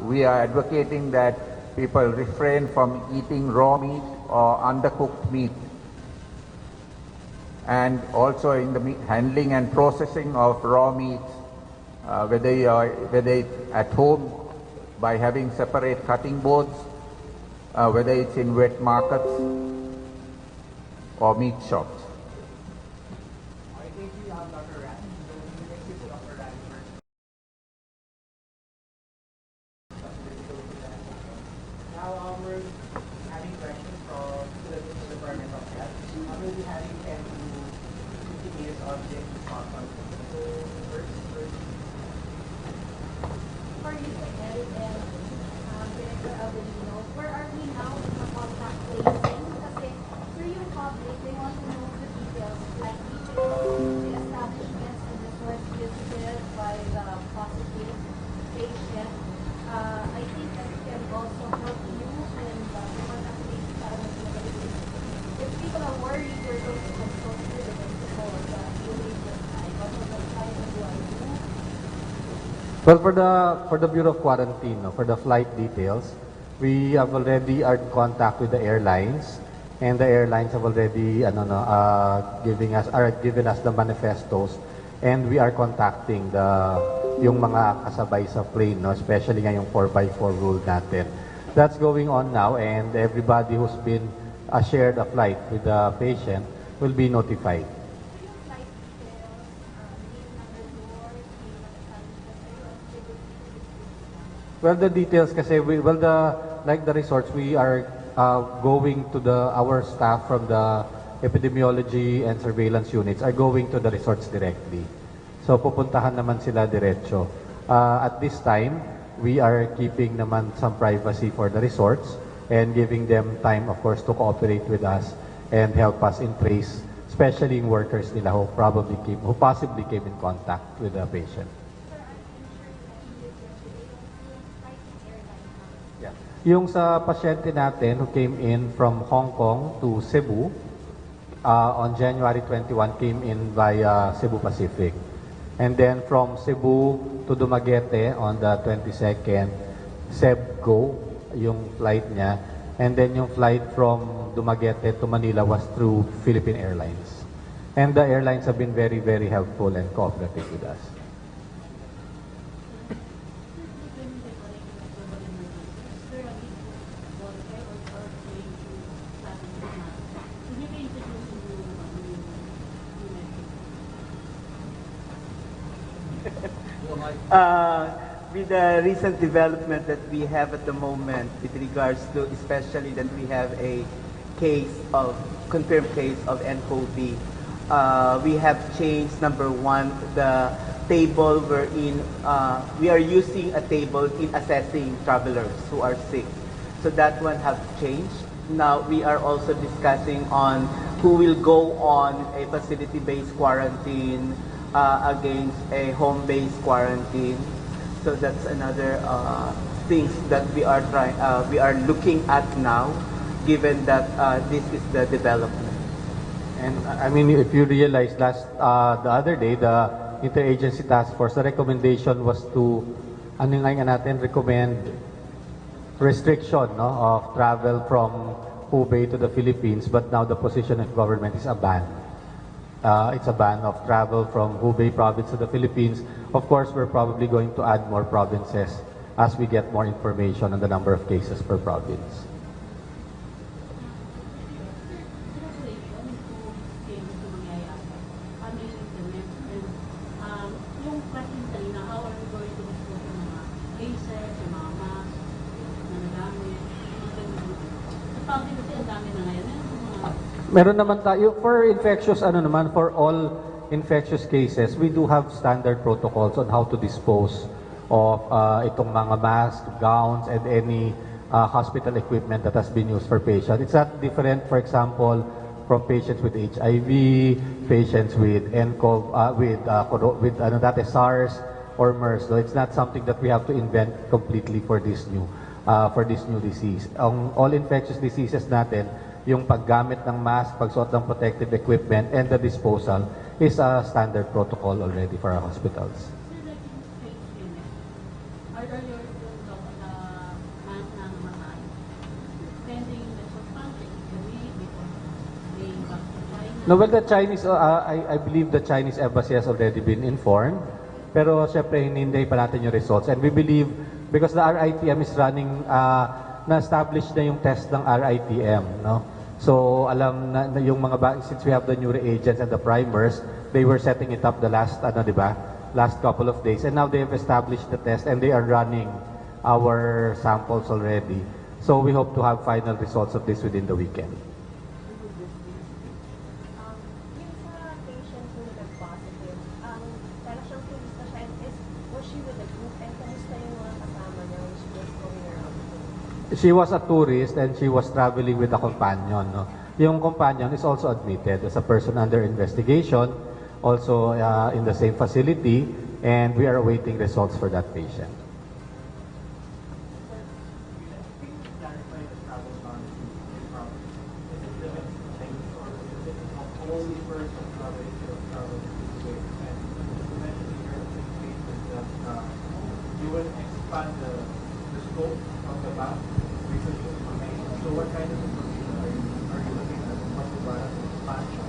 we are advocating that people refrain from eating raw meat or undercooked meat, and also in the handling and processing of raw meats, whether it's at home by having separate cutting boards, whether it's in wet markets or meat shops. Now we're having questions from the Department of Health. We'll be having 10 to 15 minutes on this conference. So first. For you to edit and Director Avelino, where are we now in the contact tracing? Kasi through yung public, they want to know the details, like details, the establishments and the source visited by the positive patient. I think that can also help you in the contact tracing para mag-evaluate. If people are worried, they're going to consult with the principal of the UAE side. What was the side of do I do? Well, for the Bureau of Quarantine, for the flight details, we have already are in contact with the airlines, and the airlines have already given us the manifestos, and we are contacting yung mga kasabay sa plane, especially ngayong 4x4 rule natin. That's going on now, and everybody who's been shared a flight with the patient will be notified. Well, the details kasi like the resorts, we are going to our staff from the epidemiology and surveillance units are going to the resorts directly. So pupuntahan naman sila diretso. At this time, we are keeping naman some privacy for the resorts and giving them time, of course, to cooperate with us and help us in trace, especially in workers nila who possibly came in contact with the patient. Yung sa pasyente natin who came in from Hong Kong to Cebu on January 21 came in via Cebu Pacific. And then from Cebu to Dumaguete on the 22nd, Cebgo yung flight niya. And then yung flight from Dumaguete to Manila was through Philippine Airlines. And the airlines have been very, very helpful and cooperative with us. With the recent development that we have at the moment with regards to, especially that we have a confirmed case of nCoV, we have changed, number one, the table we are using a table in assessing travelers who are sick. So that one have changed. Now we are also discussing on who will go on a facility-based quarantine against a home-based quarantine. So that's another things that we are looking at now, given that this is the development. And I mean, if you realize the other day, the Interagency Task Force, the recommendation was to recommend restriction of travel from Hubei to the Philippines, but now the position of government is a ban. It's a ban of travel from Hubei province to the Philippines. Of course, we're probably going to add more provinces as we get more information on the number of cases per province. Meron naman tayo for infectious for all infectious cases, we do have standard protocols on how to dispose of itong mga masks, gowns, and any hospital equipment that has been used for patients. It's not different, for example, from patients with HIV, patients with nCoV, with SARS or MERS. So it's not something that we have to invent completely for this new disease. All infectious diseases natin, yung paggamit ng mask, pagsuot ng protective equipment, and the disposal is a standard protocol already for our hospitals. are there still the man ng mga pending the substantive before they back to China? No, well, the Chinese, I believe the Chinese embassy has already been informed. Pero syempre, hinihintay pa natin yung results. And we believe, because the RITM is running, na-establish na yung test ng RITM, no? So, alam na yung mga, since we have the new reagents and the primers, they were setting it up the last, di ba? Last couple of days. And now they have established the test and they are running our samples already. So, we hope to have final results of this within the weekend. Yung sa patient who nag-positive, parang siyang turista siya, was she with the group? And kamusta yung mga kasama niya when she was going around? She was a tourist and she was traveling with a companion. No? Yung companion is also admitted as a person under investigation, also in the same facility, and we are awaiting results for that patient. Clarify the travel ban from is it limited to Chinese or is it only person traveling to travel to the way? And you mentioned in your statement that you will expand the scope of the ban because of information. So what kind of information are you looking at? What the ban expansion?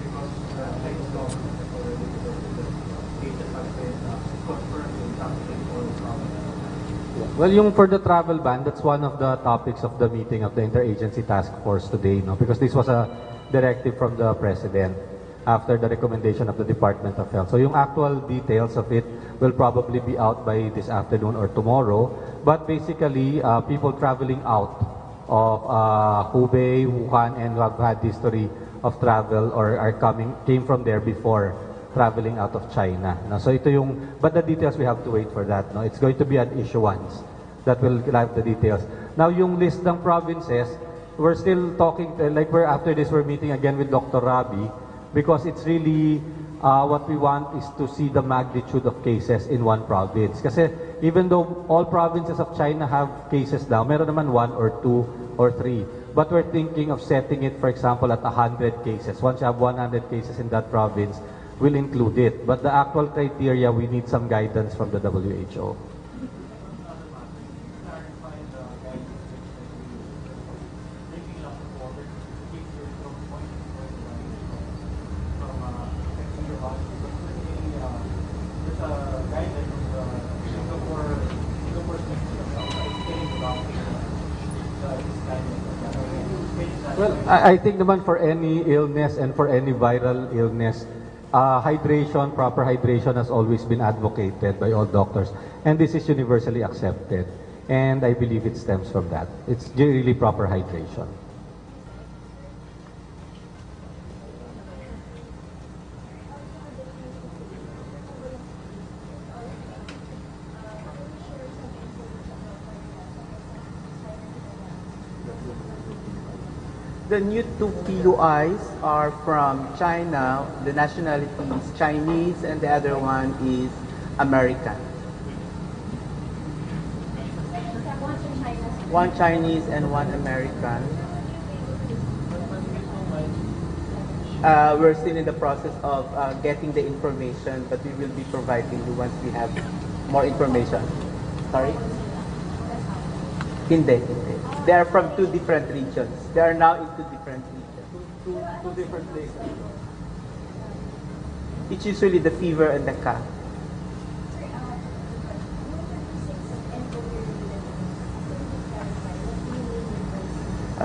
Because the Chinese government has already said that cases have been confirmed in traveling or travel. Well, yung for the travel ban, that's one of the topics of the meeting of the Interagency Task Force today, no? Because this was a directive from the President after the recommendation of the Department of Health. So yung actual details of it will probably be out by this afternoon or tomorrow. But basically, people traveling out of Hubei, Wuhan, and who have had history of travel or came from there before traveling out of China. No? So ito yung, but the details we have to wait for that. No? It's going to be an issuance that will have the details. Now yung list ng provinces, we're still talking, like after this we're meeting again with Dr. Rabi because it's really, what we want is to see the magnitude of cases in one province. Kasi even though all provinces of China have cases now, meron naman 1 or 2 or 3. But we're thinking of setting it, for example, at 100 cases. Once you have 100 cases in that province, we'll include it. But the actual criteria, we need some guidance from the WHO. Well, I think naman for any illness and for any viral illness, hydration, proper hydration has always been advocated by all doctors. And this is universally accepted. And I believe it stems from that. It's really proper hydration. The new two PUIs are from China. The nationality is Chinese and the other one is American. One Chinese and one American. We're still in the process of getting the information, but we will be providing you once we have more information. Sorry? Hindi. They are from two different regions. They are now in two different regions. Two different places. It's usually the fever and the cough.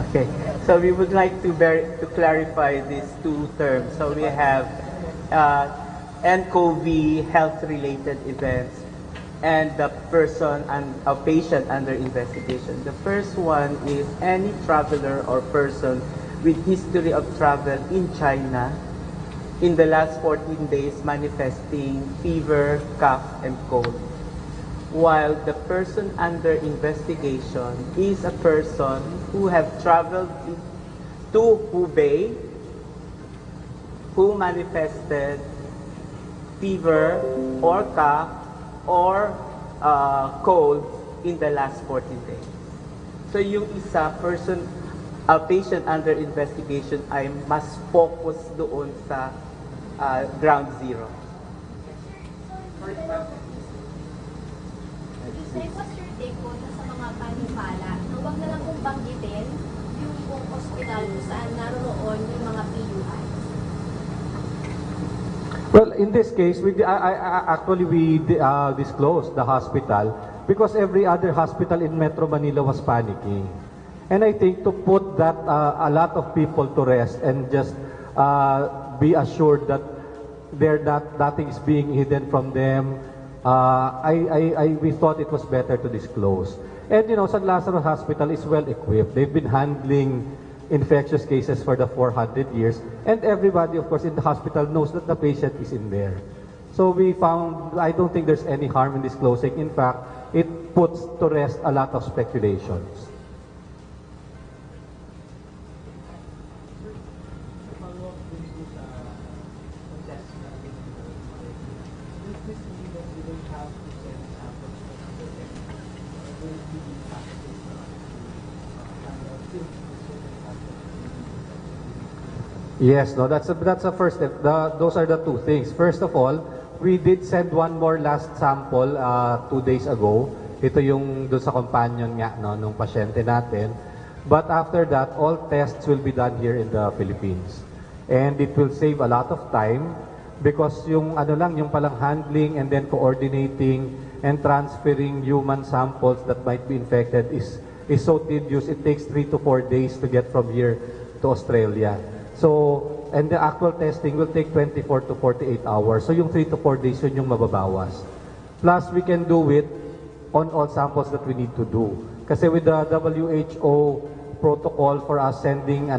Okay, so we would like to clarify these two terms. So we have nCoV health-related events and the person and a patient under investigation. The first one is any traveler or person with history of travel in China in the last 14 days manifesting fever, cough, and cold. While the person under investigation is a person who have traveled to Hubei, who manifested fever or cough or cold in the last 14 days. So yung isa person, a patient under investigation ay mas focus doon sa ground zero. This Sir, what's your take po dun sa mga panipala na huwag na lang kong banggitin yung buong ospital kung saan naroon yung mga PUI? Well, in this case, actually we disclosed the hospital because every other hospital in Metro Manila was panicking. And I think to put that a lot of people to rest and just be assured that nothing is being hidden from them, we thought it was better to disclose. And you know, San Lazaro Hospital is well equipped. They've been handling infectious cases for the 400 years, and everybody, of course, in the hospital knows that the patient is in there. So we found, I don't think there's any harm in disclosing. In fact, it puts to rest a lot of speculations. Follow-up dun sa test natin. Does this mean that we will have to send samples to the test? Or will it be packages na handle still certain samples? Yes, no, that's a first step. Those are the two things. First of all, we did send one more last sample 2 days ago. Ito yung doon sa companion nga no nung pasyente natin. But after that, all tests will be done here in the Philippines. And it will save a lot of time because yung ano lang, yung palang handling and then coordinating and transferring human samples that might be infected is so tedious. It takes 3 to 4 days to get from here to Australia. So, and the actual testing will take 24 to 48 hours. So yung 3 to 4 days yun yung mababawas. Plus, we can do it on all samples that we need to do. Kasi with the WHO protocol for us sending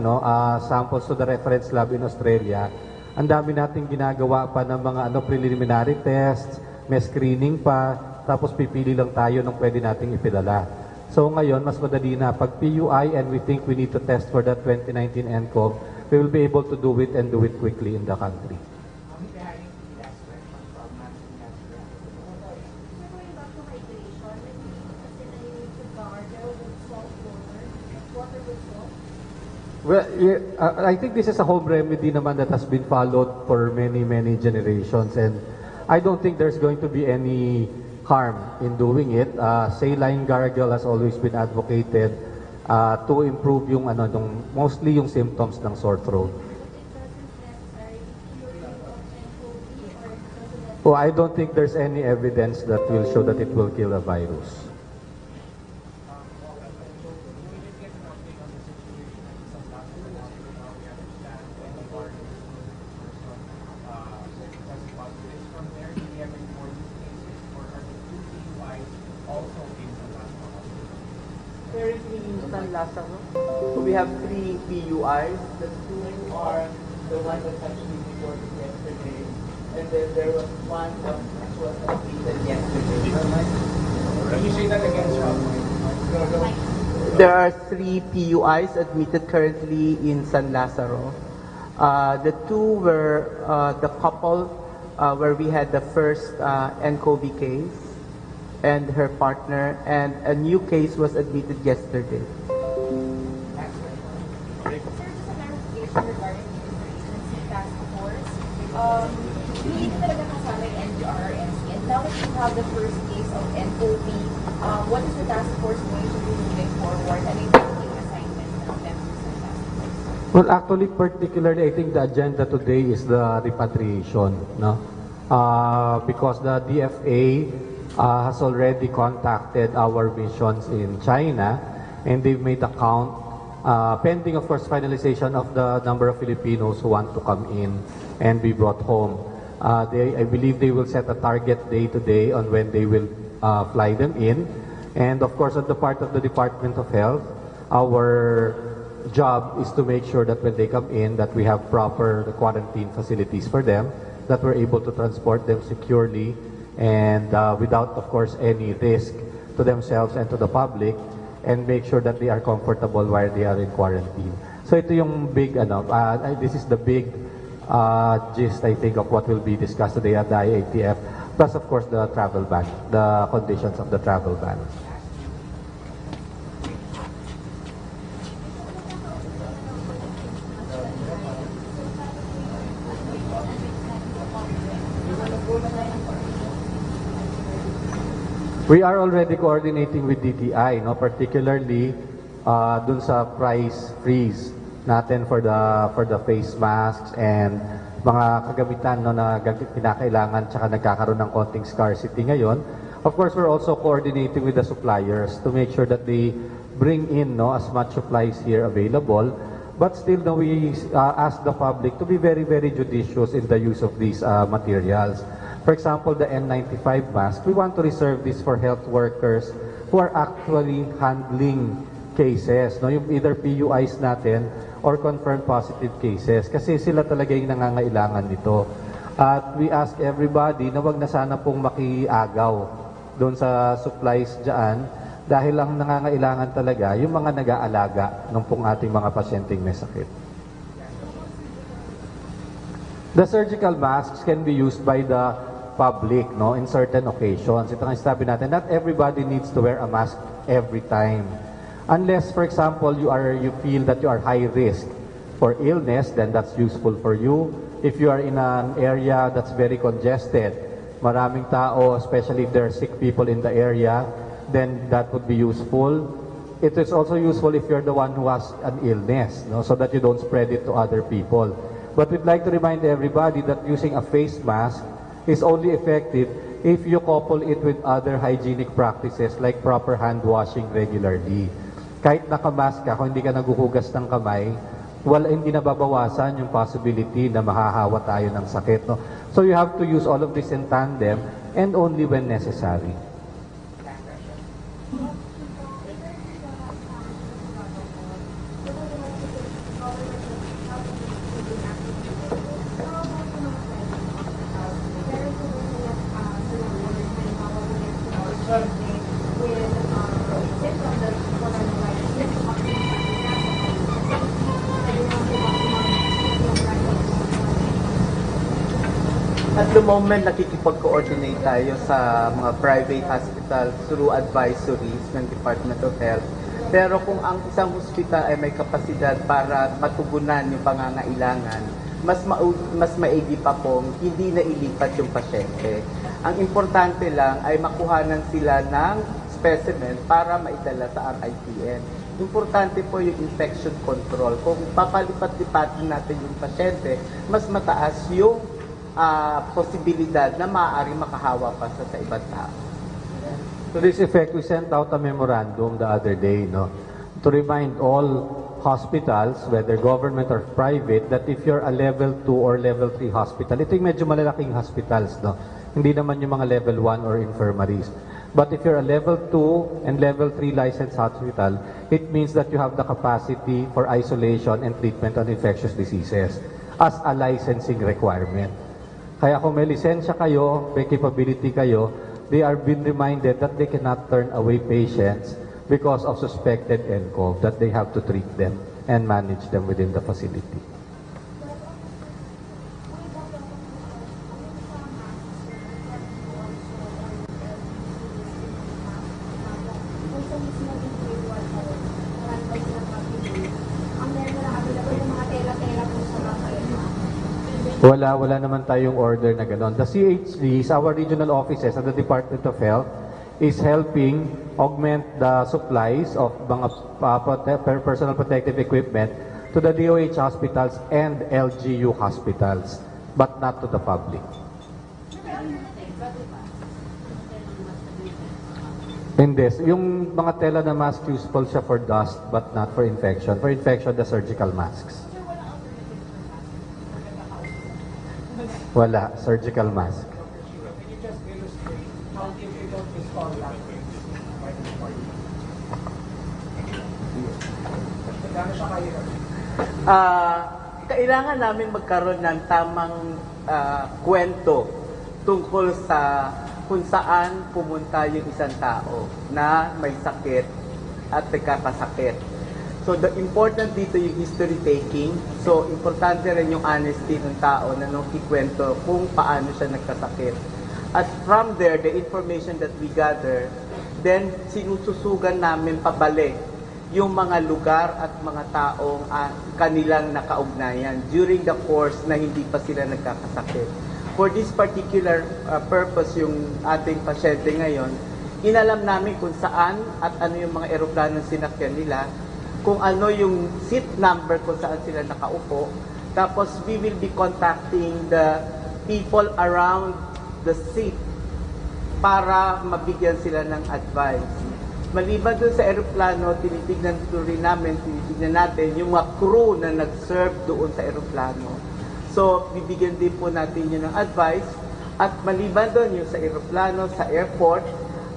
samples to the reference lab in Australia, ang dami nating ginagawa pa ng mga preliminary tests, may screening pa, tapos pipili lang tayo ng pwede nating ipidala. So ngayon, mas madali na. Pag PUI and we think we need to test for that 2019 NCOV, we will be able to do it and do it quickly in the country. Sir, going back to hydration, nag-iisip kasi na yung to gargle with salt water with salt. Well, I think this is a home remedy naman that has been followed for many, many generations, and I don't think there's going to be any harm in doing it. Saline gargle has always been advocated to improve yung mostly yung symptoms ng sore throat. It doesn't necessarily cure you of NCOV or it doesn't Oh, I don't think there's any evidence that will show that it will kill a virus. Currently in San Lazaro, we have 3 PUIs. The 2 are the one that actually reported yesterday, and then there was one that was completed yesterday. Can you say that again, sir? There are 3 PUIs admitted currently in San Lazaro. The 2 were the couple where we had the first NCOV case and her partner, and a new case was admitted yesterday. Sir, just a clarification regarding the interagency task force. Hindi talaga kasama yung NDRRMC. And now that you have the first case of NCOV, what is the task force going to do moving forward? Ano yung taking assignments ng members ng task force? Well, actually, particularly, I think the agenda today is the repatriation, no? Because the DFA has already contacted our missions in China, and they've made a count, pending, of course, finalization of the number of Filipinos who want to come in and be brought home. I believe they will set a target day today on when they will fly them in. And of course, on the part of the Department of Health, our job is to make sure that when they come in, that we have proper quarantine facilities for them, that we're able to transport them securely and without, of course, any risk to themselves and to the public, and make sure that they are comfortable while they are in quarantine. So ito yung big, this is the big gist, I think, of what will be discussed today at the IATF, plus, of course, the travel ban, the conditions of the travel ban. We are already coordinating with DTI, no, particularly dun sa price freeze natin for the face masks and mga kagamitan, no, na kinakailangan tsaka nagkakaroon ng konting scarcity ngayon. Of course, we're also coordinating with the suppliers to make sure that they bring in, no, as much supplies here available. But still, no, we ask the public to be very, very judicious in the use of these materials. For example, the N95 mask, we want to reserve this for health workers who are actually handling cases, no, yung either PUIs natin or confirmed positive cases, kasi sila talaga yung nangangailangan nito. At we ask everybody na wag na sana pong makiagaw doon sa supplies dyan, dahil ang nangangailangan talaga yung mga nag-aalaga ng pong ating mga pasyenteng may sakit. The surgical masks can be used by the public, no, in certain occasions. Ito ang sabi natin, not everybody needs to wear a mask every time. Unless, for example, you feel that you are high risk for illness, then that's useful for you. If you are in an area that's very congested, maraming tao, especially if there are sick people in the area, then that would be useful. It is also useful if you're the one who has an illness, no, so that you don't spread it to other people. But we'd like to remind everybody that using a face mask is only effective if you couple it with other hygienic practices like proper hand washing regularly. Kahit nakamask ka, kung hindi ka naguhugas ng kamay, hindi nababawasan yung possibility na mahahawa tayo ng sakit. No? So you have to use all of this in tandem and only when necessary. At the moment, nakikipag-coordinate tayo sa mga private hospitals through advisories ng Department of Health. Pero kung ang isang hospital ay may kapasidad para matugunan yung pangangailangan, mas maigi pa pong hindi na ilipat yung pasyente. Ang importante lang ay makuhanan sila ng specimen para maidala sa RITN. Importante po yung infection control. Kung papalipat-lipatin natin yung pasyente, mas mataas yung posibilidad na maaari makahawa pa sa ibang tao. To this effect, we sent out a memorandum the other day, no, to remind all hospitals, whether government or private, that if you're a level 2 or level 3 hospital, ito yung medyo malalaking hospitals, no, hindi naman yung mga level 1 or infirmaries. But if you're a level 2 and level 3 licensed hospital, it means that you have the capacity for isolation and treatment of infectious diseases as a licensing requirement. Kaya kung may lisensya kayo, may capability kayo, they are being reminded that they cannot turn away patients because of suspected nCoV, that they have to treat them and manage them within the facility. Wala naman tayong order na gano'n. The CHDs, our regional offices at the Department of Health, is helping augment the supplies of mga personal protective equipment to the DOH hospitals and LGU hospitals, but not to the public. Hindi. Yung mga tela na mask, useful siya for dust, but not for infection. For infection, the surgical masks. Wala, surgical mask. Can you just illustrate how difficult this contact is? Gano'n siya kahirap? Kailangan namin magkaroon ng tamang kwento tungkol sa kung saan pumunta yung isang tao na may sakit at nagkakasakit. So the important dito yung history taking. So importante rin yung honesty ng tao na nung ikwento kung paano siya nagkasakit. At from there, the information that we gather, then sinususugan namin pabalik yung mga lugar at mga taong kanilang nakaugnayan during the course na hindi pa sila nagkakasakit. For this particular purpose, yung ating pasyente ngayon, inalam namin kung saan at ano yung mga eroplano sinakyan nila, kung ano yung seat number kung saan sila nakaupo. Tapos we will be contacting the people around the seat para mabigyan sila ng advice. Maliban dun sa eroplano, tinitignan natin yung mga crew na nag-serve doon sa eroplano. So, bibigyan din po natin yun ng advice. At maliban doon yung sa eroplano, sa airport,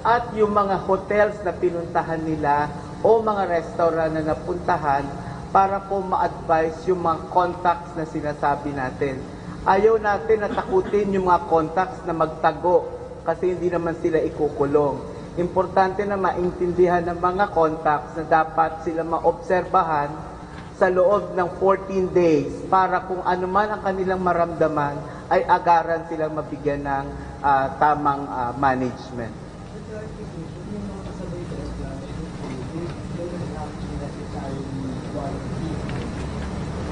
at yung mga hotels na pinuntahan nila o mga restaurant na napuntahan para po ma-advise yung mga contacts na sinasabi natin. Ayaw natin na takutin yung mga contacts na magtago kasi hindi naman sila ikukulong. Importante na maintindihan ng mga contacts na dapat sila maobserbahan sa loob ng 14 days para kung ano man ang kanilang maramdaman ay agaran silang mabigyan ng tamang management.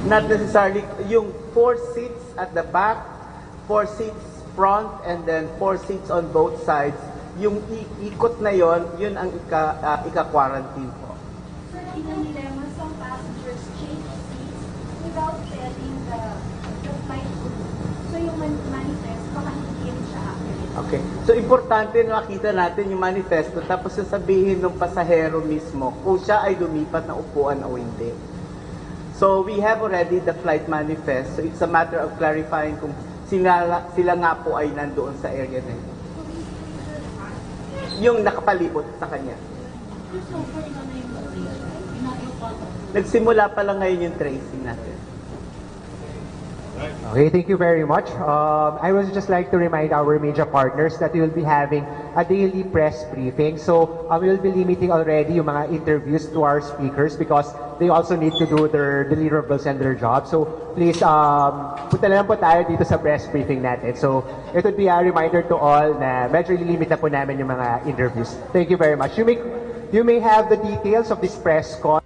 Not necessarily, yung 4 seats at the back, 4 seats front, and then 4 seats on both sides, yung ikot na yon, yun ang ika-quarantine po. Sir, in the dilemma, some passengers change seats without telling the flight crew. So yung manifest, baka hindi yun siya accurate. Okay. So, importante na makita natin yung manifesto tapos sasabihin ng pasahero mismo kung siya ay lumipat na upuan o hindi. So, we have already the flight manifest. So, it's a matter of clarifying kung sila nga po ay nandoon sa area na yun. Yung nakapalibot sa kanya. So, for na yung pinag-iupan. Nagsimula pa lang ngayon yung tracing natin. Okay, thank you very much. I would just like to remind our media partners that we will be having a daily press briefing. So we will be limiting already yung mga interviews to our speakers because they also need to do their deliverables and their job. So please, punta na lang po tayo dito sa press briefing natin. So it would be a reminder to all na medyo limit na po namin yung mga interviews. Thank you very much. You may have the details of this press con.